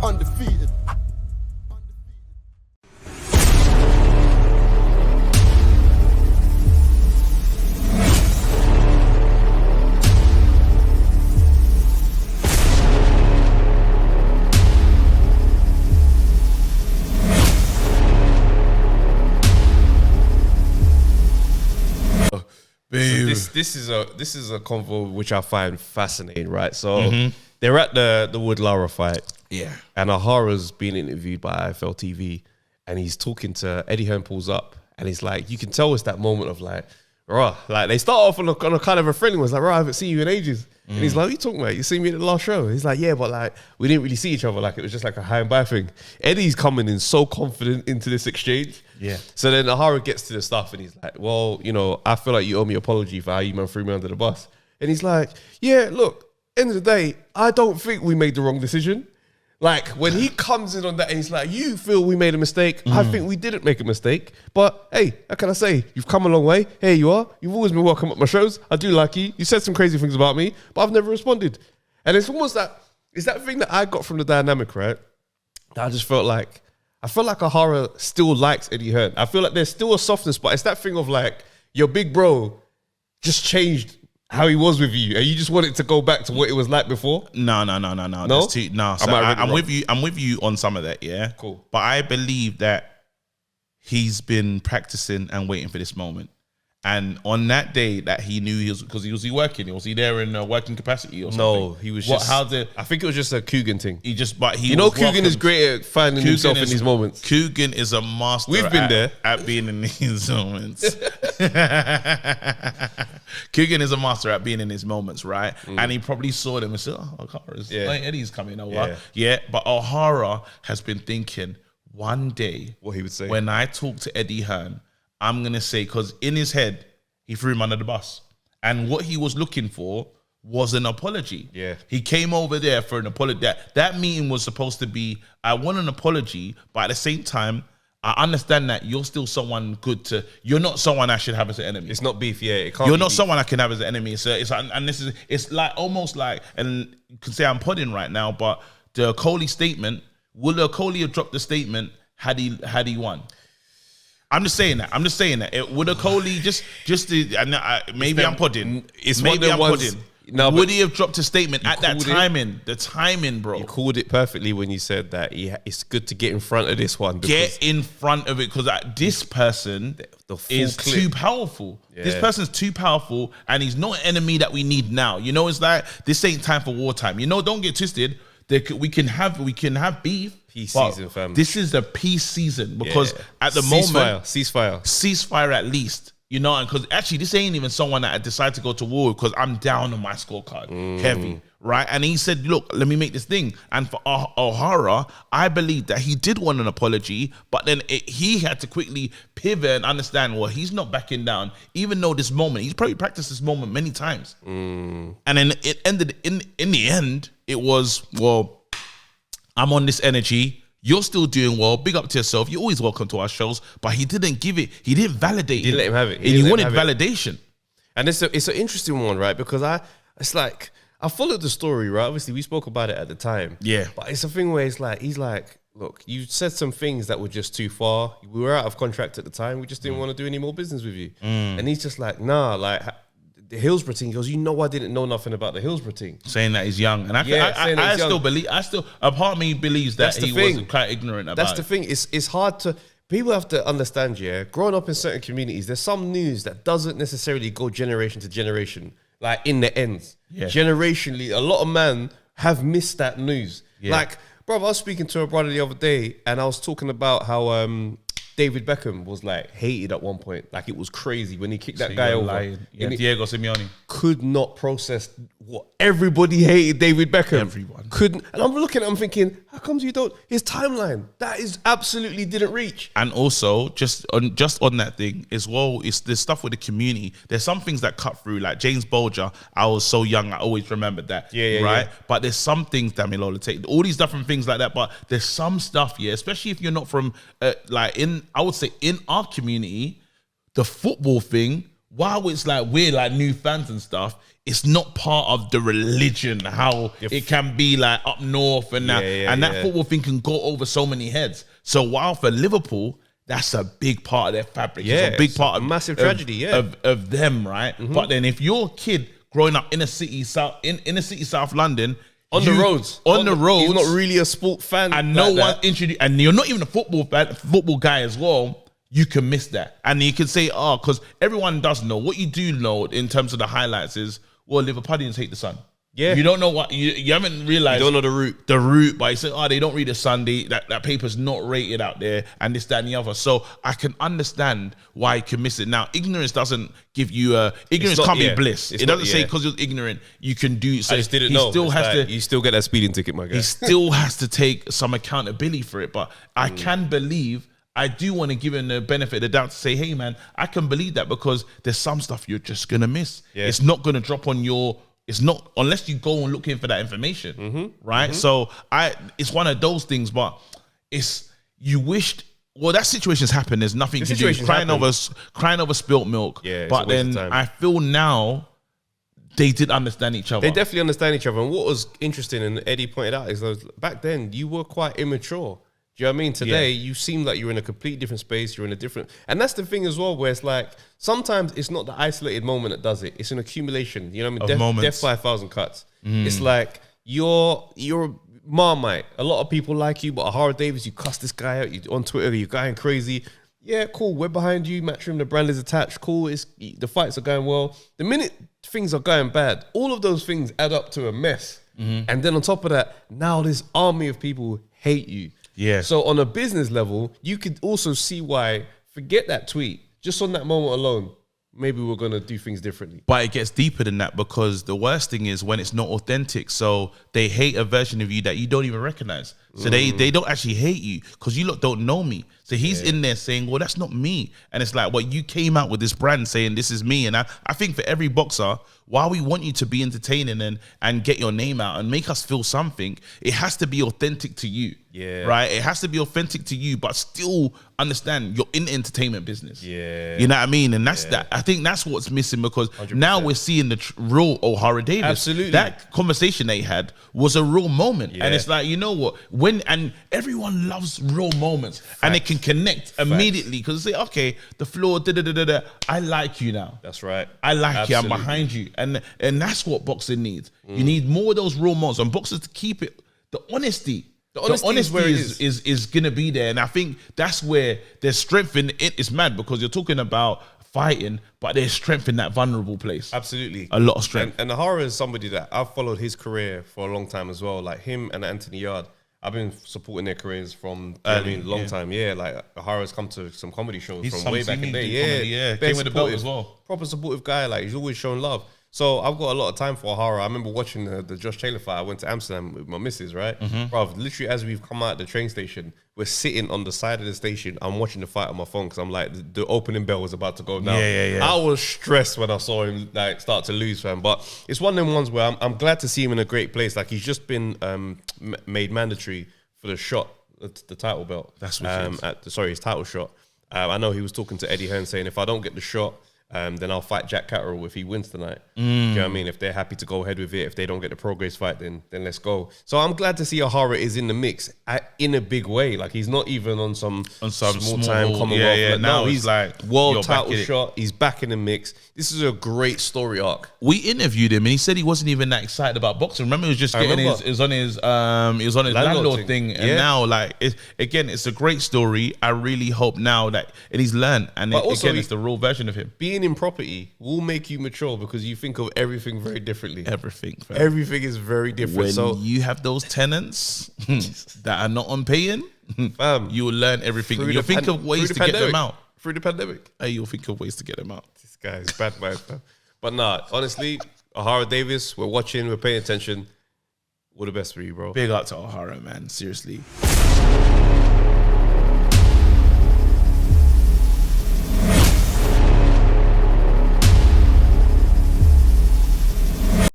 Undefeated. So this is a convo which I find fascinating, right? So they're at the Wood Lara fight, and Ahara's being interviewed by IFL TV, and he's talking to Eddie Hearn. Pulls up, and he's like, you can tell it's that moment of like, rah, like they start off on a kind of a friendly one. It's like, rah, I haven't seen you in ages, and he's like, what are you talking about? You seen me at the last show? He's like, yeah, but like we didn't really see each other. Like it was just like a hi and bye thing. Eddie's coming in so confident into this exchange. Yeah. So then Ahara gets to the stuff and he's like, well, you know, I feel like you owe me an apology for how you man threw me under the bus. And he's like, yeah, look, end of the day, I don't think we made the wrong decision. Like when he comes in on that and he's like, you feel we made a mistake. I think we didn't make a mistake. But hey, how can I say? You've come a long way. Here you are. You've always been welcome at my shows. I do like you. You said some crazy things about me, but I've never responded. And it's almost it's that thing that I got from the dynamic, right? That I just felt like, Ahara still likes Eddie Hearn. I feel like there's still a softness, but it's that thing of like, your big bro just changed how he was with you, and you just want it to go back to what it was like before. No. No, so I'm with you. I'm with you on some of that. Yeah, cool. But I believe that he's been practicing and waiting for this moment. And on that day that he knew he was he working? Was he there in a working capacity or something? No, he was just. I think it was just a Coogan thing. Coogan is great at finding himself in these moments. Coogan is a master. We've been there at being in these moments. Coogan is a master at being in his moments, right? And he probably saw them and said, "Oh, Eddie's coming over." Yeah, but Ahara has been thinking one day what he would say when I talk to Eddie Hearn. I'm going to say, because in his head, he threw him under the bus. And what he was looking for was an apology. Yeah. He came over there for an apology. That meeting was supposed to be, I want an apology, but at the same time, I understand that you're still someone you're not someone I should have as an enemy. It's not beef, yeah. It can't you're not someone I can have as an enemy. It's like almost like, and you could say I'm podding right now, but the Coley statement, would Coley have dropped the statement had he won? I'm just saying that. Would a Coley maybe I'm podding. Maybe I'm podding. No, would he have dropped a statement at that timing? The timing, bro. You called it perfectly when you said that it's good to get in front of this one. Get in front of it because this person is too powerful. Yeah. This person's too powerful and he's not an enemy that we need now. You know, it's like, this ain't time for wartime. You know, don't get twisted. We can have beef. Peace season, fam. This is the peace season because at the moment, ceasefire at least. You know, and because actually this ain't even someone that I decided to go to war because I'm down on my scorecard, heavy, right? And he said, "Look, let me make this thing." And for Ahara, I believe that he did want an apology, but then he had to quickly pivot and understand, well, he's not backing down, even though this moment he's probably practiced this moment many times. And then it ended in the end. It was, well, I'm on this energy. You're still doing well. Big up to yourself. You're always welcome to our shows. But he didn't give it. He didn't validate it. He didn't let him have it. And he wanted validation. And it's an interesting one, right? Because I followed the story, right? Obviously, we spoke about it at the time. Yeah. But it's a thing where he's like, look, you said some things that were just too far. We were out of contract at the time. We just didn't want to do any more business with you. And he's just like, nah, like the Hillsborough thing. He goes, you know, I didn't know nothing about the Hillsborough thing. Saying that he's young. And I still believe, a part of me believes that he was quite ignorant about it. That's the thing. It's hard to, people have to understand, yeah, growing up in certain communities, there's some news that doesn't necessarily go generation to generation, like in the ends. Yeah. Generationally, a lot of men have missed that news. Yeah. Like, bro, I was speaking to a brother the other day and I was talking about how David Beckham was like hated at one point. Like it was crazy when he kicked that guy over. Yeah, Diego Simeone could not process what everybody hated David Beckham. Everyone couldn't. And I'm looking, I'm thinking, how comes you don't? His timeline that is absolutely didn't reach. And also, just on that thing as well, it's the stuff with the community. There's some things that cut through, like James Bolger. I was so young, I always remembered that. Yeah, right. Yeah. But there's some things, Damilola, take all these different things like that. But there's some stuff, yeah, especially if you're not from I would say in our community, the football thing while it's like we're like new fans and stuff, it's not part of the religion how it can be like up north and that football thing can go over so many heads. So while for Liverpool, that's a big part of their fabric. It's a big part of massive tragedy, of them, right? But then if you're a kid growing up in a city South London, on the roads, he's not really a sport fan, and no one introduced, and you're not even a football guy as well. You can miss that, and you can say, because everyone does know. What you do know in terms of the highlights is, well, Liverpudlians hate the Sun. Yeah, you don't know what you haven't realized. You don't know the route, but you say, they don't read the Sunday. That paper's not rated out there, and this, that, and the other. So I can understand why you can miss it. Now, ignorance doesn't give you ignorance can't be bliss. It doesn't say because you're ignorant you can do. So I just didn't know. You still get that speeding ticket, my guy. He still has to take some accountability for it. But I can believe. I do want to give him the benefit of the doubt to say, hey, man, I can believe that because there's some stuff you're just going to miss. Yeah. It's not going to drop on it's not, unless you go and look in for that information, right? So it's one of those things, but you wished, that situation's happened. There's nothing to do. Crying over spilt milk. Yeah, but then I feel now they did understand each other. They definitely understand each other. And what was interesting, and Eddie pointed out, is back then you were quite immature. Do you know what I mean? Today, you seem like you're in a completely different space. You're in a different... And that's the thing as well, where it's like, sometimes it's not the isolated moment that does it. It's an accumulation. You know what I mean? Death 5,000 cuts. It's like, you're Marmite. A lot of people like you, but Ahara Davis, you cuss this guy out. You on Twitter, you're going crazy. Yeah, cool. We're behind you. Matchroom, the brand is attached. Cool. The fights are going well. The minute things are going bad, all of those things add up to a mess. And then on top of that, now this army of people hate you. Yeah. So on a business level, you could also see why, forget that tweet, just on that moment alone, maybe we're going to do things differently. But it gets deeper than that, because the worst thing is when it's not authentic. So they hate a version of you that you don't even recognize. So they don't actually hate you because you lot don't know me. So he's in there saying, well, that's not me. And it's like, well, you came out with this brand saying this is me. And I think for every boxer, while we want you to be entertaining and get your name out and make us feel something, it has to be authentic to you. Yeah. Right? It has to be authentic to you, but still understand you're in the entertainment business. Yeah. You know what I mean? And that's that. I think that's what's missing, because 100%. Now we're seeing the real Ahara Davis. Absolutely. That conversation they had was a real moment. Yeah. And it's like, you know what? And everyone loves real moments. Facts. And they can connect immediately because they say, okay, the floor, I like you now. That's right. I like you. I'm behind you. And that's what boxing needs. You need more of those real moments. And boxers to keep it, the honesty. The honesty is where is going to be there. And I think that's where there's strength in it. It's mad because you're talking about fighting, but there's strength in that vulnerable place. Absolutely. A lot of strength. And Ahara is somebody that I've followed his career for a long time as well. Like him and Anthony Yard, I've been supporting their careers from a long time. Yeah, like Ahara's come to some comedy shows from way back in the day. Yeah, came with the belt as well. Proper supportive guy. Like he's always shown love. So I've got a lot of time for Ahara. I remember watching the Josh Taylor fight. I went to Amsterdam with my missus, right? Bruv, literally as we've come out the train station, we're sitting on the side of the station. I'm watching the fight on my phone because I'm like, the opening bell was about to go down. I was stressed when I saw him like start to lose, fam. But it's one of them ones where I'm glad to see him in a great place. Like he's just been made mandatory for the shot, the title belt. That's what his title shot. I know he was talking to Eddie Hearn saying, if I don't get the shot, then I'll fight Jack Catterall if he wins tonight. Do you know what I mean? If they're happy to go ahead with it, if they don't get the progress fight, then let's go. So I'm glad to see Ahara is in the mix in a big way. Like he's not even on some small time Commonwealth. Yeah. Now he's like world title shot. He's back in the mix. This is a great story arc. We interviewed him and he said he wasn't even that excited about boxing. Remember, he was just getting it was on his landlord thing. And now like it's a great story. I really hope now that he's learned, and it's the raw version of him. Being in property will make you mature because you think of everything very differently. Everything is very different. When you have those tenants that are not on paying, you will learn everything. You'll think of ways to get them out. Through the pandemic. You'll think of ways to get them out. This guy is bad, man. But nah, honestly, Ahara Davis, we're watching, we're paying attention. All the best for you, bro. Big up to Ahara, man. Seriously.